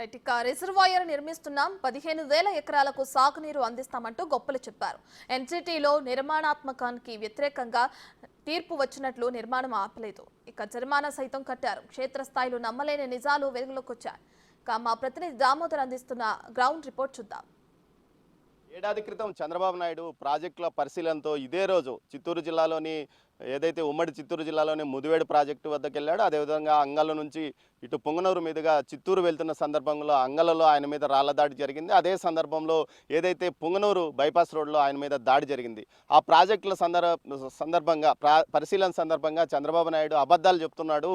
Right. ఇక reservoir నిర్మిస్తున్నాం, 15,000 ఎకరాలకు సాగునీరు అందిస్తామంటూ గొప్పలు చెప్పారు. ఎన్జిటిలో నిర్మాణాత్మకానికి వ్యతిరేకంగా తీర్పు వచ్చినట్లు నిర్మాణం ఆపలేదు. ఇక జరిమానా సైతం కట్టారు. క్షేత్రస్థాయిలో నమ్మలేని నిజాలు వెలుగులోకి వచ్చాయి. ఇక మా ప్రతినిధి దామోదర్ అందిస్తున్న గ్రౌండ్ రిపోర్ట్ చూద్దాం. ఏడాది క్రితం చంద్రబాబు నాయుడు ప్రాజెక్టుల పరిశీలనతో ఇదే రోజు చిత్తూరు జిల్లాలోని ఏదైతే ఉమ్మడి చిత్తూరు జిల్లాలోని ముదివేడు ప్రాజెక్టు వద్దకు వెళ్ళాడో, అదేవిధంగా అంగళ్ళ నుంచి ఇటు పొంగనూరు మీదుగా చిత్తూరు వెళ్తున్న సందర్భంలో అంగళ్ళలో ఆయన మీద రాళ్ల దాడి జరిగింది. అదే సందర్భంలో ఏదైతే పొంగనూరు బైపాస్ రోడ్లో ఆయన మీద దాడి జరిగింది. ఆ ప్రాజెక్టుల సందర్భంగా పరిశీలన సందర్భంగా చంద్రబాబు నాయుడు అబద్ధాలు చెప్తున్నాడు.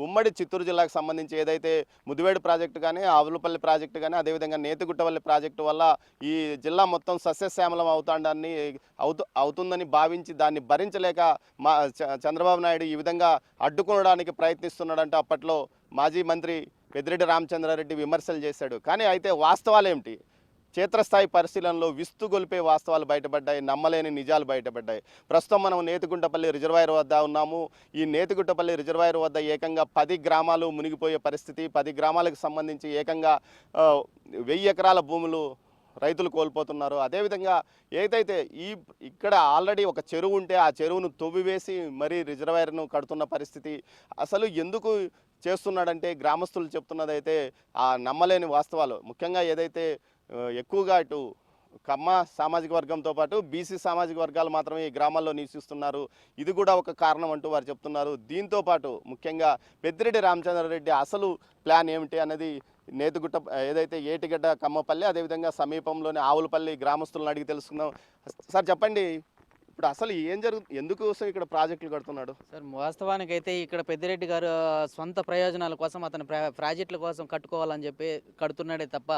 ఉమ్మడి చిత్తూరు జిల్లాకు సంబంధించి ఏదైతే ముదివేడు ప్రాజెక్టు కానీ, ఆవులపల్లి ప్రాజెక్టు కానీ, అదేవిధంగా నేతిగుట్టవల్లి ప్రాజెక్టు వల్ల ఈ జిల్లా మొత్తం సస్యశ్యామలం అవుతుందని భావించి దాన్ని భరించలేక చంద్రబాబు నాయుడు ఈ విధంగా అడ్డుకోవడానికి ప్రయత్నిస్తున్నాడంటే అప్పట్లో మాజీ మంత్రి పెద్దిరెడ్డి రామచంద్రారెడ్డి విమర్శలు చేశాడు. కానీ అయితే వాస్తవాలు ఏమిటి? క్షేత్రస్థాయి పరిశీలనలో విస్తుగొలిపే వాస్తవాలు బయటపడ్డాయి, నమ్మలేని నిజాలు బయటపడ్డాయి. ప్రస్తుతం మనం నేతిగుంటపల్లి రిజర్వాయర్ వద్ద ఉన్నాము. ఈ నేతిగుంటపల్లి రిజర్వాయర్ వద్ద ఏకంగా 10 గ్రామాలు మునిగిపోయే పరిస్థితి. 10 గ్రామాలకు సంబంధించి ఏకంగా 1000 ఎకరాల భూములు రైతులు కోల్పోతున్నారు. అదేవిధంగా ఏదైతే ఇక్కడ ఆల్రెడీ ఒక చెరువు ఉంటే ఆ చెరువును తవ్వివేసి మరీ రిజర్వాయర్ను కడుతున్న పరిస్థితి. అసలు ఎందుకు చేస్తున్నాడంటే గ్రామస్తులు చెప్తున్నదైతే ఆ నమ్మలేని వాస్తవాలు. ముఖ్యంగా ఏదైతే ఎక్కువగా ఇటు కమ్మ సామాజిక వర్గంతో పాటు బీసీ సామాజిక వర్గాలు మాత్రమే ఈ గ్రామాల్లో నివసిస్తున్నారు. ఇది కూడా ఒక కారణం అంటూ వారు చెప్తున్నారు. దీంతో పాటు ముఖ్యంగా పెద్దిరెడ్డి రామచంద్రారెడ్డి అసలు ప్లాన్ ఏమిటి అన్నది నేతిగుట్ట ఏదైతే ఏటిగడ్డ కమ్మపల్లి, అదేవిధంగా సమీపంలోని ఆవులపల్లి గ్రామస్తులను అడిగి తెలుసుకుందాం. సార్ చెప్పండి, ఇప్పుడు అసలు ఎందుకోసం ఇక్కడ ప్రాజెక్టులు కడుతున్నాడు? సార్, వాస్తవానికి అయితే ఇక్కడ పెద్దిరెడ్డి గారు సొంత ప్రయోజనాల కోసం అతను ప్రాజెక్టుల కోసం కట్టుకోవాలని చెప్పి కడుతున్నాడే తప్ప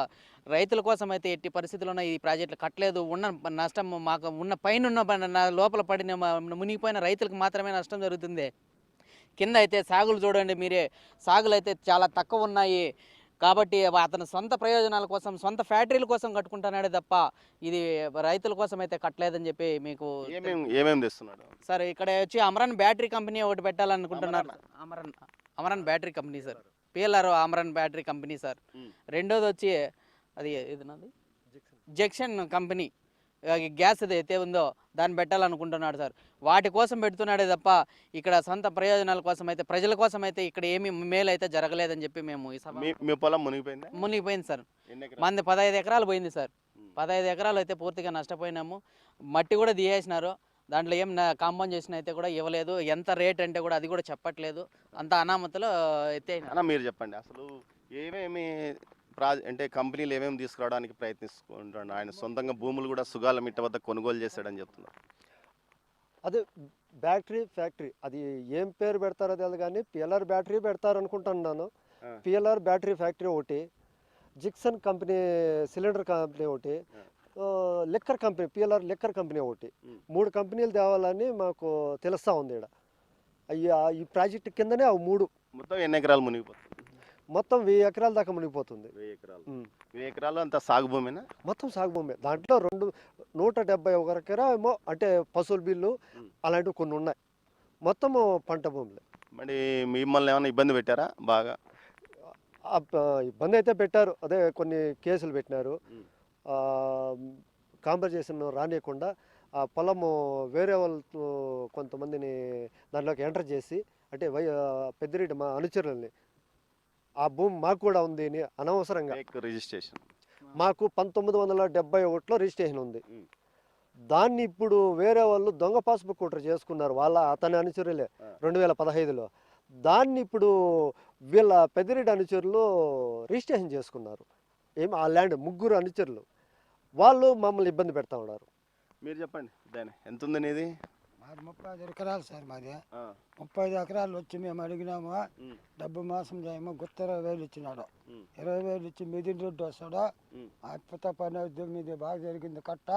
రైతుల కోసం అయితే ఎట్టి పరిస్థితుల్లోనే ఈ ప్రాజెక్టులు కట్టలేదు. ఉన్న నష్టం మాకు ఉన్న పైన లోపల పడిన మునిగిపోయిన రైతులకు మాత్రమే నష్టం జరుగుతుంది. కింద అయితే సాగులు చూడండి మీరే, సాగులు అయితే చాలా తక్కువ ఉన్నాయి. కాబట్టి అతను సొంత ప్రయోజనాల కోసం, సొంత ఫ్యాక్టరీల కోసం కట్టుకుంటున్నాడే తప్ప ఇది రైతుల కోసం అయితే కట్టలేదని చెప్పి మీకు ఏమేమి తెస్తున్నాడు సార్. ఇక్కడ వచ్చి అమరన్ బ్యాటరీ కంపెనీ ఒకటి పెట్టాలనుకుంటున్నారు. Amaron battery company sir, PLR Amaron battery company sir. రెండోది వచ్చి అది ఏదన్నది జెక్షన్ కంపెనీ, గ్యాస్ అయితే ఉందో దాన్ని పెట్టాలనుకుంటున్నాడు సార్. వాటి కోసం పెడుతున్నాడే తప్ప ఇక్కడ సొంత ప్రయోజనాల కోసం అయితే, ప్రజల కోసం అయితే ఇక్కడ ఏమి మేలు అయితే జరగలేదని చెప్పి మేము మీ పొలం మునిగిపోయింది సార్. మంది 15 ఎకరాలు పోయింది సార్. 15 ఎకరాలు అయితే పూర్తిగా నష్టపోయినాము. మట్టి కూడా తీయేసినారు, దాంట్లో ఏం కాంపౌండ్ చేసిన అయితే కూడా ఇవ్వలేదు. ఎంత రేట్ అంటే కూడా అది కూడా చెప్పట్లేదు. అంత అనామతలో అయితే మీరు చెప్పండి, అసలు ఏమేమి అంటే కంపెనీలు ఏమేమి తీసుకురావడానికి ప్రయత్నిస్తుంటాడు? ఆయన సొంతంగా భూములు కూడా సుగాల మిట్ట వద్ద కొనుగోలు చేశాడని చెప్తున్నారు. అదే బ్యాటరీ ఫ్యాక్టరీ, అది ఏం పేరు పెడతారో తెలియదు కానీ పిఎల్ఆర్ బ్యాటరీ పెడతారు అనుకుంటున్నాను. పిఎల్ఆర్ బ్యాటరీ ఫ్యాక్టరీ ఒకటి, జిక్సన్ కంపెనీ సిలిండర్ కంపెనీ ఒకటి, liquor company PLR liquor company ఒకటి, 3 కంపెనీలు తేవాలని మాకు తెలుస్తూ ఉంది. ఇక్కడ అయ్యా ఈ ప్రాజెక్టు కిందనే అవి 3. మొత్తం ఎన్ని ఎకరాలు మునిగిపోతుంది? మొత్తం 1000 ఎకరాల దాకా మునిగిపోతుంది. 1000 ఎకరాలు అంతా సాగు భూమేనా? మొత్తం సాగు భూమే. దాంట్లో 171 ఎకరా ఏమో అంటే పశువుల బిల్లు అలాంటివి కొన్ని ఉన్నాయి. మొత్తము పంట భూములే. మరి మిమ్మల్ని ఏమైనా ఇబ్బంది పెట్టారా? బాగా ఇబ్బంది అయితే పెట్టారు. అదే కొన్ని కేసులు పెట్టినారు. కాంపన్సేషన్ రానియకుండా ఆ పొలము వేరే వాళ్ళతో కొంతమందిని దాంట్లోకి ఎంటర్ చేసి, అంటే పెద్దిరెడ్డి మా అనుచరులని ఆ భూమి మాకు కూడా ఉంది అని అనవసరంగా రిజిస్ట్రేషన్ మాకు 1971లో రిజిస్ట్రేషన్ ఉంది. దాన్ని ఇప్పుడు వేరే వాళ్ళు దొంగ పాస్బుక్ ఒకటి చేసుకున్నారు, అతని అనుచరులే 2015లో. దాన్ని ఇప్పుడు వీళ్ళ పెద్దిరెడ్డి అనుచరులు రిజిస్ట్రేషన్ చేసుకున్నారు. ఆ ల్యాండ్ 3 అనుచరులు వాళ్ళు మమ్మల్ని ఇబ్బంది పెడతా ఉన్నారు. మీరు చెప్పండి, దాని ఎంత ఉంది నీది? మాది 35 ఎకరాలు సార్. మాది 35 ఎకరాలు వచ్చి మేము అడిగినాము. డబ్బు మోసం చేయమో గుత్త 20,000 ఇచ్చినాడు. 20,000 ఇచ్చి మిదిన్ రోడ్డు వస్తాడు. అప్పత పని మీద బాగా జరిగింది కట్ట.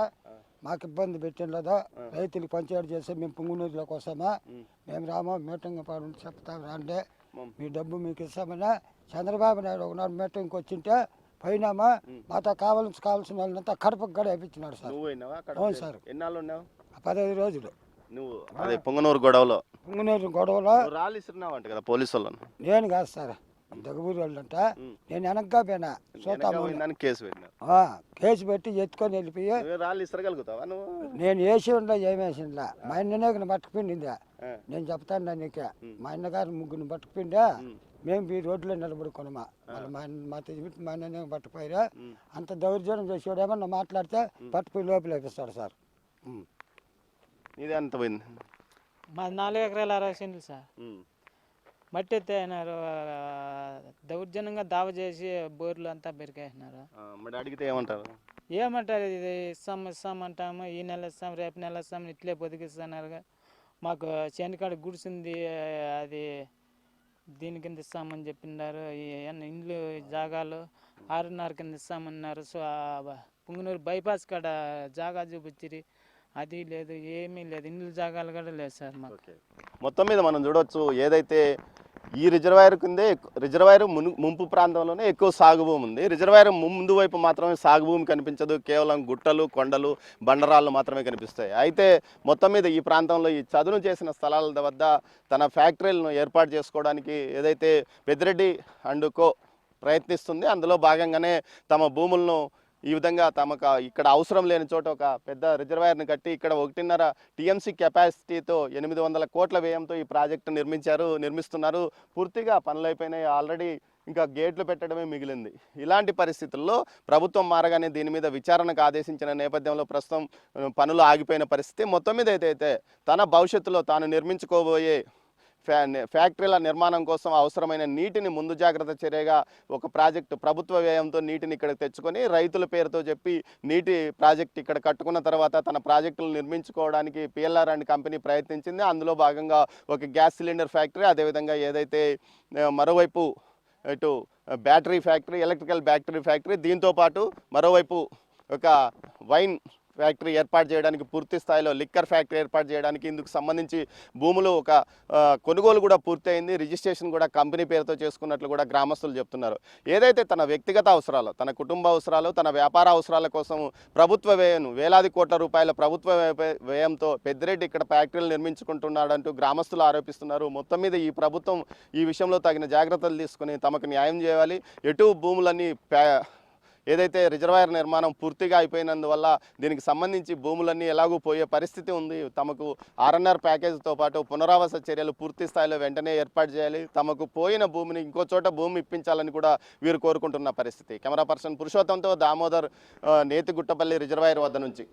మాకు ఇబ్బంది పెట్టినదో రైతులకు పంచాయతీ చేస్తే మేము పుంగునూరులోకి వస్తామా, మేము రామా మీటింగ్ పాడు చెప్తాం రండి, మీ డబ్బు మీకు ఇస్తామని చంద్రబాబు నాయుడు ఒకనాడు మీటింగ్కి వచ్చింటే పోయినామా. మాతో కావాల్సిన వాళ్ళంతా కడపకు గడ వేయించినాడు సార్. అవును సార్. ఎన్నాళ్ళు ఉన్నావు? 15 రోజులు. నువ్వు అదే పొంగనూరు గొడవలో రాళ్ళు ఇస్తున్నావంట కదా పోలీసు వాళ్ళను? నేను కాదు సార్, దగ్గూరు వాళ్ళంట నేను వెనక్గా పోయినా చూద్దాము దానికి కేసు పెట్టినా కేసు పెట్టి ఎత్తుకొని వెళ్ళిపోయి నువ్వు రాళ్ళు ఇసరగలుగుతావా నువ్వు? నేను వేసి ఉండలా ఏమేసిందా మా అన్ననే పట్టుకుపోయిందా నేను చెప్తాను నీకే మా అన్నగారు ముగ్గురిని పట్టుకుపోయిందా మేము ఈ రోడ్లో నిలబడుకున్నామా మళ్ళీ మా మా అన్ననే పట్టుకుపోయారా అంత దౌర్జన్యం చేసేవాడేమన్నా మాట్లాడితే పట్టుకుపోయి లోపల వేపిస్తాడు సార్. నీదే అంత పోయింది. మాది 4 ఎకరాల 60 సెంట్లు సార్. మట్టి ఎత్తేసినారు, దౌర్జన్యంగా దావ చేసి బోర్లు అంతా పెరికేసినారు. మరి అడిగితే ఏమంటారు? ఏమంటారు, ఇది ఇస్తాం అంటాము, ఈ నెల ఇస్తాం, రేపు నెల ఇస్తాం, ఇట్లే బతికిస్తున్నారు. మాకు చేనికాడ గుడిసింది, అది దీని కింద ఇస్తామని చెప్పినారు. ఇండ్లు జాగాలు 6.5 కింద ఇస్తామన్నారు. సో పుంగనూరు బైపాస్ కాడ జాగా చూపించిరి, అది లేదు, ఏమీ లేదు, ఇండ్ల జాగాలు కూడా లేదు సార్ మాకు. మొత్తం మీద మనం చూడవచ్చు, ఏదైతే ఈ రిజర్వాయర్ కిందే రిజర్వాయర్ ముంపు ప్రాంతంలోనే ఎక్కువ సాగు భూమి ఉంది. రిజర్వాయర్ ముందు వైపు మాత్రమే సాగు భూమి కనిపించదు, కేవలం గుట్టలు, కొండలు, బండరాళ్ళు మాత్రమే కనిపిస్తాయి. అయితే మొత్తం మీద ఈ ప్రాంతంలో ఈ చదును చేసిన స్థలాల వద్ద తన ఫ్యాక్టరీలను ఏర్పాటు చేసుకోవడానికి ఏదైతే పెద్దిరెడ్డి అండ్ కో ప్రయత్నిస్తుంది, అందులో భాగంగానే తమ భూములను ఈ విధంగా తమకు ఇక్కడ అవసరం లేని చోట ఒక పెద్ద రిజర్వాయర్ని కట్టి ఇక్కడ 1.5 టీఎంసీ కెపాసిటీతో 800 కోట్ల వ్యయంతో ఈ ప్రాజెక్టు నిర్మిస్తున్నారు. పూర్తిగా పనులు అయిపోయినాయి, ఆల్రెడీ ఇంకా గేట్లు పెట్టడమే మిగిలింది. ఇలాంటి పరిస్థితుల్లో ప్రభుత్వం మారగానే దీని మీద విచారణకు ఆదేశించిన నేపథ్యంలో ప్రస్తుతం పనులు ఆగిపోయిన పరిస్థితి. మొత్తం మీద అయితే తన భవిష్యత్తులో తాను నిర్మించుకోబోయే ఫ్యాక్టరీల నిర్మాణం కోసం అవసరమైన నీటిని ముందు జాగ్రత్త చర్యగా ఒక ప్రాజెక్టు ప్రభుత్వ వ్యయంతో నీటిని ఇక్కడ తెచ్చుకొని రైతుల పేరుతో చెప్పి నీటి ప్రాజెక్ట్ ఇక్కడ కట్టుకున్న తర్వాత తన ప్రాజెక్టులు నిర్మించుకోవడానికి పిఎల్ఆర్ అండ్ కంపెనీ ప్రయత్నించింది. అందులో భాగంగా ఒక గ్యాస్ సిలిండర్ ఫ్యాక్టరీ, అదేవిధంగా ఏదైతే మరోవైపు ఇటు battery factory, electrical battery factory, దీంతోపాటు మరోవైపు ఒక వైన్ ఫ్యాక్టరీ ఏర్పాటు చేయడానికి, పూర్తి స్థాయిలో లిక్కర్ ఫ్యాక్టరీ ఏర్పాటు చేయడానికి ఇందుకు సంబంధించి భూములు ఒక కొనుగోలు కూడా పూర్తయింది. రిజిస్ట్రేషన్ కూడా కంపెనీ పేరుతో చేసుకున్నట్లు కూడా గ్రామస్తులు చెప్తున్నారు. ఏదైతే తన వ్యక్తిగత అవసరాలు, తన కుటుంబ అవసరాలు, తన వ్యాపార అవసరాల కోసం ప్రభుత్వ వ్యయం వేలాది కోట్ల రూపాయల ప్రభుత్వ వ్యయంతో పెద్దిరెడ్డి ఇక్కడ ఫ్యాక్టరీలు నిర్మించుకుంటున్నాడంటూ గ్రామస్తులు ఆరోపిస్తున్నారు. మొత్తం మీద ఈ ప్రభుత్వం ఈ విషయంలో తగిన జాగ్రత్తలు తీసుకుని తమకు న్యాయం చేయాలి. ఎటు భూములన్నీ ఏదైతే రిజర్వాయర్ నిర్మాణం పూర్తిగా అయిపోయినందువల్ల దీనికి సంబంధించి భూములన్నీ ఎలాగూ పోయే పరిస్థితి ఉంది. తమకు ఆర్ఎన్ఆర్ ప్యాకేజీతో పాటు పునరావాస చర్యలు పూర్తి స్థాయిలో వెంటనే ఏర్పాటు చేయాలి. తమకు పోయిన భూమిని ఇంకో చోట భూమి ఇప్పించాలని కూడా వీరు కోరుకుంటున్న పరిస్థితి. కెమెరా పర్సన్ పురుషోత్తంతో దామోదర్, నేతిగుట్టపల్లి రిజర్వాయర్ వద్ద నుంచి.